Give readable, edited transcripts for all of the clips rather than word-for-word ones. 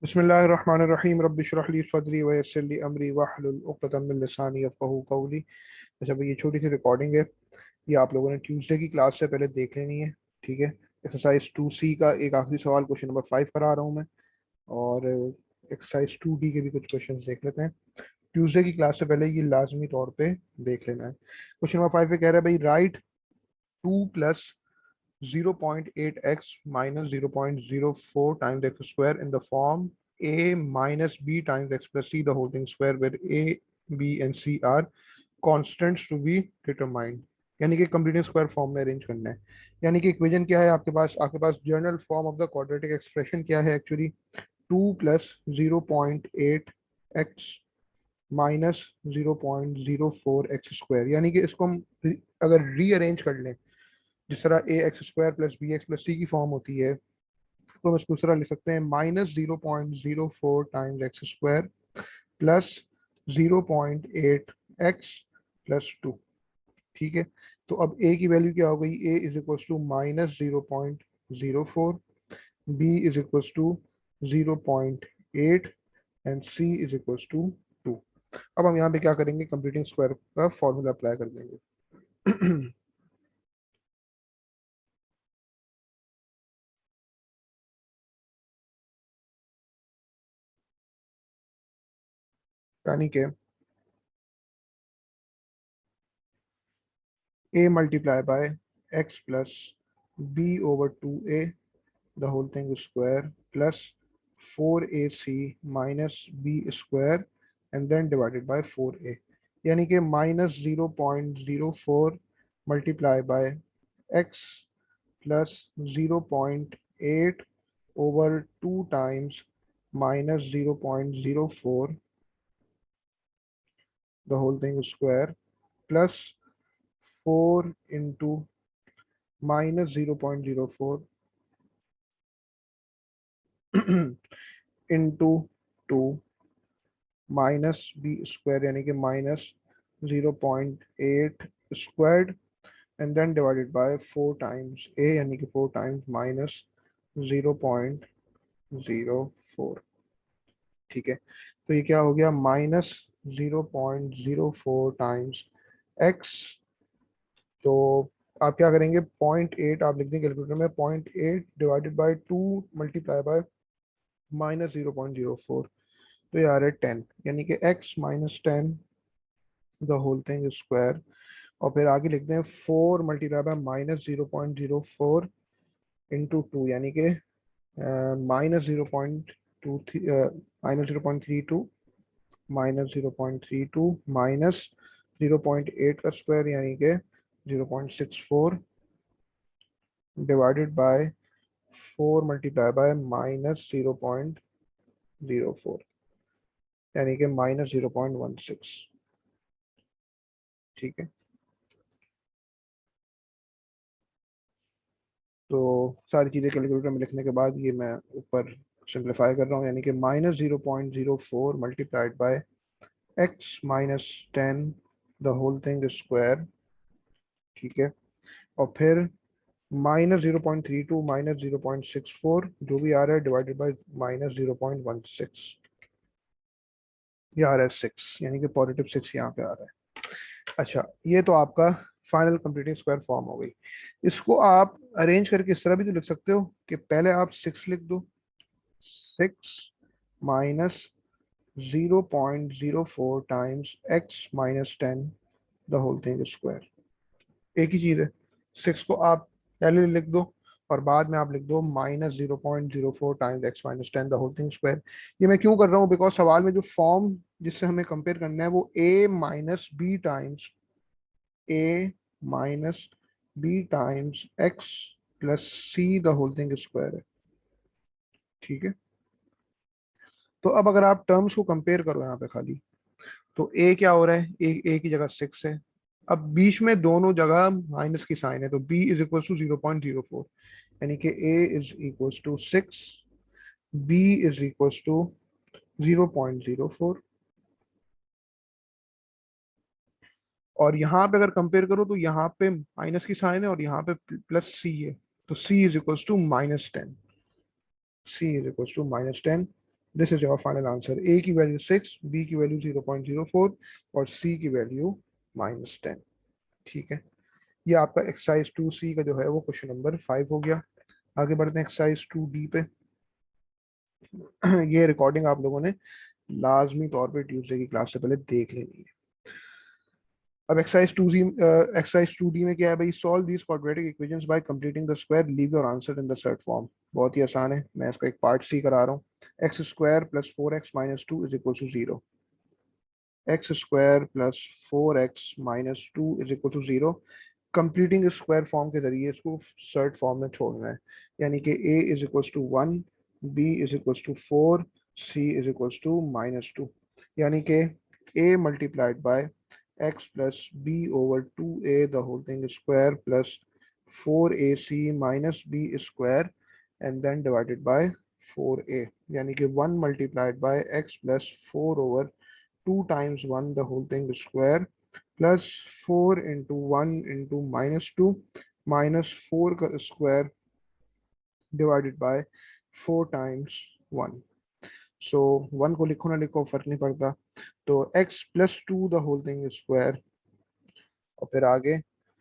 बिस्मिल्लाहिर्रहमानिर्रहीम रब्बि इश्रह ली सदरी व यस्सिर ली अमरी वहलुल उक़दतम मिन लिसानी यफ़क़हू क़ौली। अच्छा भाई, ये छोटी सी रिकॉर्डिंग है। ये आप लोगों ने ट्यूसडे की क्लास से पहले देख लेनी है। ठीक है। एक्सरसाइज 2C का एक आखिरी सवाल क्वेश्चन नंबर 5 करा रहा हूँ मैं। और एक्सरसाइज 2D के भी कुछ क्वेश्चन देख लेते हैं। ट्यूसडे की क्लास से पहले ये लाजमी तौर पे देख लेना है। क्वेश्चन नंबर 5 पे कह रहा है भाई, right 2 + 0.8x minus 0.04 times x square in the form a minus b times x plus c the whole thing square, where a, b and c are constants to be determined। यानी कि complete square form में arrange करना है। यानी कि equation क्या है आपके पास general form of the quadratic expression क्या है actually, 2 + 0.8x minus 0.04 x square. यानी कि इसको हम अगर रीअरेंज कर लें, जिस तरह a x square plus b x plus c की फॉर्म होती है, तो हम इसको इस तरह लिख सकते हैं, -0.04 times x square plus 0.8x+2। ठीक है। तो अब ए की वैल्यू क्या हो गई, A is equal to -0.04, B is equal to 0.8 and C is equal to 2। अब हम यहाँ पे क्या करेंगे, कंप्लीटिंग स्क्वायर का फॉर्मूला अप्लाई कर देंगे। यानी कि a multiplied by x plus b over 2a the whole thing is square plus 4ac minus b square and then divided by 4a। यानी कि -0.04 multiplied by x plus 0.8 over 2 times -0.04 the whole thing is square plus 4 into -0.04 into 2 minus B square, यानी कि -0.8 squared and then divided by 4 times A, यानी कि 4 times -0.04। ठीक है। तो ये क्या हो गया, -0.04 टाइम्स एक्स। तो आप क्या करेंगे, 0.8 आप लिख देंगे कैलकुलेटर में, 0.8 डिवाइडेड बाय 2 मल्टीप्लाई बाय -0.04, तो ये आ रहा है 10, यानी कि x-10 the whole thing square. और फिर आगे लिखते हैं 4 मल्टीप्लाई बाय -0.04 इंटू 2, यानी कि -0.32 -0.32 माइनस 0.8 का स्क्वायर, यानी कि 0.64 डिवाइडेड बाय 4 मल्टीप्लाई बाय -0.04, यानी कि -0.16। ठीक है। तो सारी चीज़ें कैलकुलेटर में लिखने के बाद ये मैं ऊपर सिंप्लीफाई कर रहा हूँ, यानी कि -0.04 multiplied by x-10 the whole thing square. ठीक है। और फिर -0.32 -0.64 जो भी आ रहा है डिवाइडेड बाय -0.16, ये आ रहा है 6, यानी कि +6 यहाँ पे आ रहा है। अच्छा, ये तो आपका फाइनल कंप्लीटिंग स्क्वायर फॉर्म हो गई। इसको आप अरेंज करके इस तरह भी तो लिख सकते हो कि पहले आप 6 लिख दो, 6 minus 0.04 times x-10 the whole thing square. एक ही चीज है, 6 को आप पहले लिख दो और बाद में आप लिख दो -0.04 times x-10 the whole thing square. ये मैं क्यों कर रहा हूँ, बिकॉज सवाल में जो फॉर्म जिससे हमें कंपेयर करना है वो a minus b times x plus c the whole thing square है। ठीक है। तो अब अगर आप टर्म्स को कंपेयर करो यहाँ पे खाली, तो a क्या हो रहा है, a की जगह 6 है। अब बीच में दोनों जगह माइनस की साइन है, तो b इज इक्वल टू 0.04, यानी कि a is equal to 6, b is equal to 0.04। और यहाँ पे अगर कंपेयर करो तो यहाँ पे माइनस की साइन है और यहाँ पे प्लस c है, तो c is equal to -10, c is equal to -10, this is your final answer. A की वैल्यू 6, बी की वैल्यू 0.04 और सी की वैल्यू -10। ठीक है, ये आपका एक्सरसाइज 2C का जो है वो क्वेश्चन नंबर 5 हो गया। आगे बढ़ते हैं एक्सरसाइज 2D पे। ये रिकॉर्डिंग आप लोगों ने लाजमी तौर पे ट्यूसडे की क्लास से पहले देख लेनी है। अब एक्सरसाइज 2D में क्या है भाई, solve these quadratic equations by completing the square, leave your answer in the set form. बहुत ही आसान है, मैं इसका एक पार्ट सी करा रहा हूँ। X square plus 4x - 2 is equal to 0। X square plus 4x - 2 is equal to 0। Completing square form के जरिए इसको सर्ट फॉर्म में छोड़ना है, यानी कि a is equal to 1, b is equal to 4, c is equal to -2, यानी कि a multiplied by x plus b over 2a the whole thing square plus 4ac minus b square and then divided by 4a, यानी कि 1 multiplied by x plus 4 over 2 times 1 the whole thing square plus 4 into 1 into -2 minus 4 का square divided by 4 times 1। so 1 को लिखो ना लिखो फर्क नहीं पड़ता, तो x plus 2 the whole thing square और फिर आगे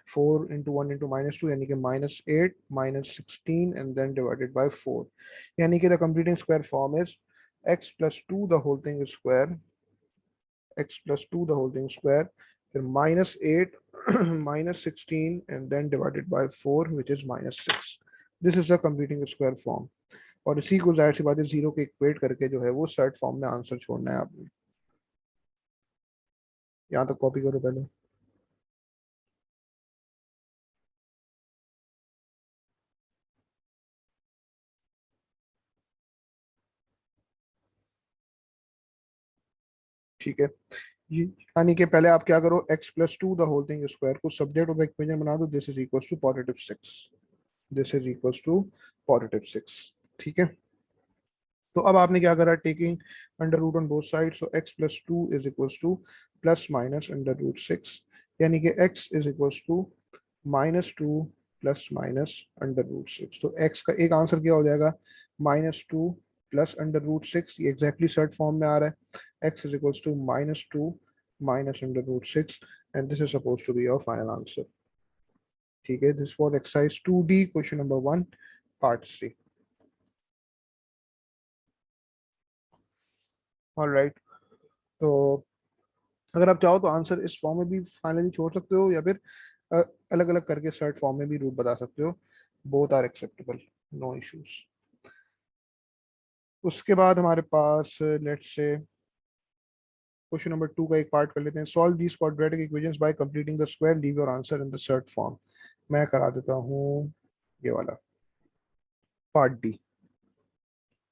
4 into 1 into -2 यानी कि -8 -16 and then divided by 4, यानी कि the completing square form is x plus 2 the whole thing square, x plus 2 the whole thing square, फिर -8 -16 and then divided by 4 which is -6। This is the completing square form। और इसी को जाहिर सी बात है zero के इक्वेट करके जो है वो सर्ट फॉर्म में आंसर छोड़ना है आपने। यहाँ तक कॉपी करो पहले। ठीक है, यानी कि पहले आप क्या करो, x plus 2 the whole thing square को सब्जेक्ट ऑफ इक्वेशन बना दो, this is equal to +6, this is equal to +6। ठीक है, तो अब आपने क्या करा, taking under root on both side, so x plus 2 is equal to plus minus √6, यानी कि x is equal to -2 plus minus √6। तो x का एक आंसर क्या हो जाएगा, -2 प्लस √6, ये एग्जैक्टली सर्ट फॉर्म में आ रहा है, x is equal to -2 minus √6 and this is suppose to be your final answer. ठीक है, this was exercise 2D question number 1 part C. Alright, तो अगर आप चाहो तो आंसर इस फॉर्म में भी फाइनली छोड़ सकते हो या फिर अलग अलग करके सर्ट फॉर्म में भी रूट बता सकते हो, both are acceptable, no issues. उसके बाद हमारे पास लेट्स से क्वेश्चन नंबर 2 का एक पार्ट कर लेते हैं, solve these quadratic equations by completing the square, leave your answer in the surd form. मैं करा देता हूँ ये वाला पार्ट डी।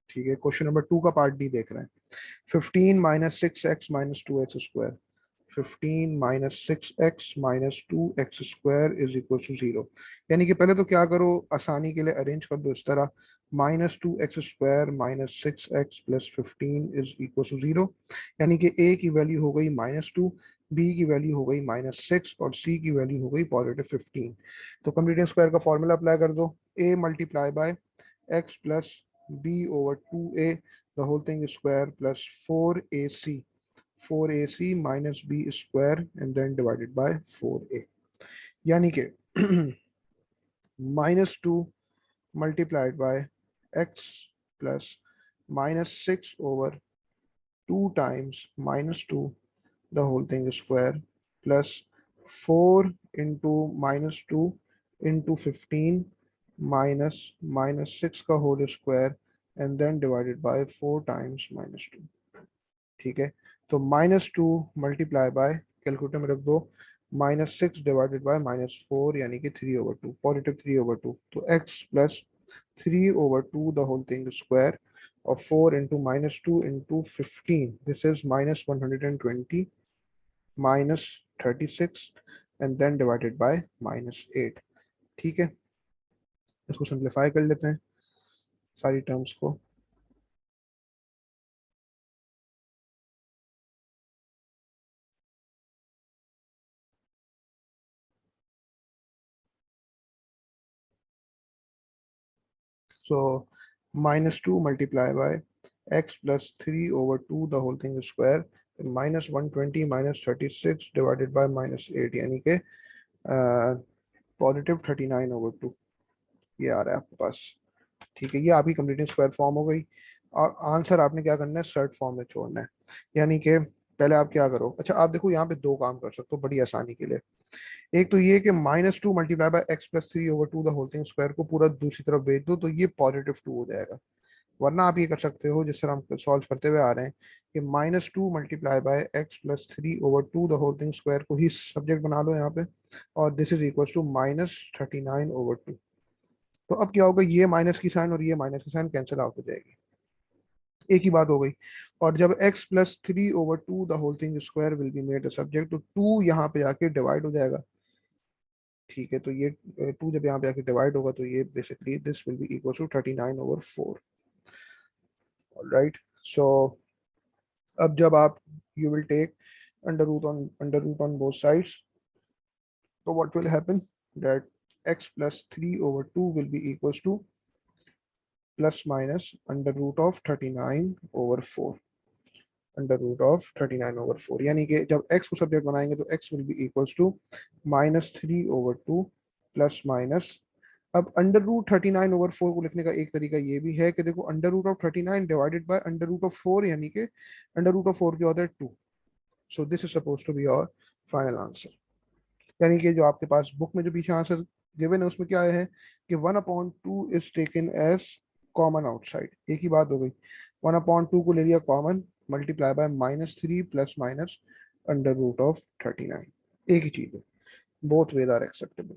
ठीक है, क्वेश्चन नंबर 2 का पार्ट डी देख रहे हैं। 15 - 6x - 2x square, 15 - 6x - 2x square is equal to 0, यानी कि पहले तो क्या करो, आसानी के लिए अरेंज कर दो इस तरह, -2x square -6x plus 15 is equal to 0, यानी कि a की वैल्यू हो गई -2, b की वैल्यू हो गई -6 और c की वैल्यू हो गई +15। तो कंप्लीटिंग स्क्वायर का फॉर्मूला अप्लाई कर दो, a multiply by x plus b over 2a the whole thing is square plus 4ac minus b square and then divided by 4a, यानी कि -2 multiplied by x plus -6 over 2 times -2 the whole thing is square plus 4 into -2 into 15 minus -6 का whole square and then divided by 4 times -2। ठीक है, तो -2 multiply bye, calculator में रख दो, -6 divided by -4 यानी कि 3/2, +3/2, तो x plus 3/2 the whole thing square और 4 into -2 into 15, this is -120 -36 and then divided by -8। ठीक है, इसको सिंप्लीफाई कर लेते हैं सारी टर्म्स को। So -2 multiply by x plus 3/2 the whole thing square -120 -36 divided by -8, यानी कि +39/2 ये आ रहा है आपके पास। ठीक है, ये आपकी कंप्लीटिंग स्क्वायर फॉर्म हो गई और आंसर आपने क्या करना है, सर्ट फॉर्म में छोड़ना है। यानी कि पहले आप क्या करो, अच्छा आप देखो यहाँ पे दो काम कर सकते हो बड़ी आसानी के लिए। एक तो ये कि -2 multiply by x plus 3/2 the whole thing square को पूरा दूसरी तरफ भेज दो तो ये +2 हो जाएगा। वरना आप ये कर सकते हो जिस तरह हम सॉल्व करते हुए आ रहे हैं कि -2 multiply by x plus 3/2 the whole thing square को ही सब्जेक्ट बना लो यहाँ पे, और दिस इज इक्वल टू -39/2। तो अब क्या होगा, ये माइनस की साइन और ये माइनस की साइन कैंसिल आउट हो जाएगी, एक ही बात हो गई। और जब x plus 3/2 the whole thing square will be made a subject, तो 2 यहाँ पे जाके डिवाइड हो जाएगा। ठीक है, तो ये 2 जब यहाँ पे जाके डिवाइड होगा तो ये basically this will be equal to 39/4। Right, so अब जब आप you will take under root on both sides, तो what will happen that x plus 3/2 will be equal to plus minus √39/4, √39/4, यानी कि जब x को सब्जेक्ट बनाएंगे तो x will be equals to -3/2 plus minus. अब √39/4 को लिखने का एक तरीका ये भी है कि देखो √39 डिवाइडेड बाय √4, यानी कि √4 क्या होता है 2। So this is suppose to be your final answer. यानी कि जो आपके पास बुक में जो पीछे आंसर गिवन है उसमें क्या है कि 1/2 is taken as common outside, एक ही बात हो गई। 1/2 को ले लिया common, multiply by -3 plus minus √39, एक ही चीज है, बोथ वेज आर एक्सेप्टेबल।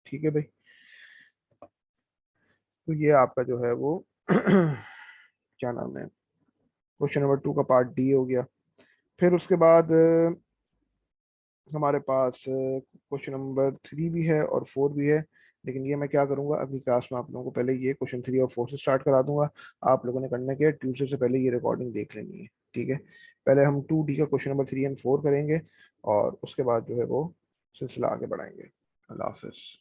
ठीक है भाई, तो ये आपका जो है वो क्या नाम है, क्वेश्चन नंबर 2 का पार्ट डी हो गया। फिर उसके बाद हमारे पास क्वेश्चन नंबर 3 भी है और 4 भी है, लेकिन ये मैं क्या करूंगा अगली क्लास में आप लोगों को पहले ये क्वेश्चन 3 और 4 से स्टार्ट करा दूंगा। आप लोगों ने करना क्या है, ट्यूसडे से पहले ये रिकॉर्डिंग देख लेनी है। ठीक है, पहले हम 2D का क्वेश्चन नंबर 3 एंड 4 करेंगे और उसके बाद जो है वो सिलसिला आगे बढ़ाएंगे। अल्लाह हाफिज।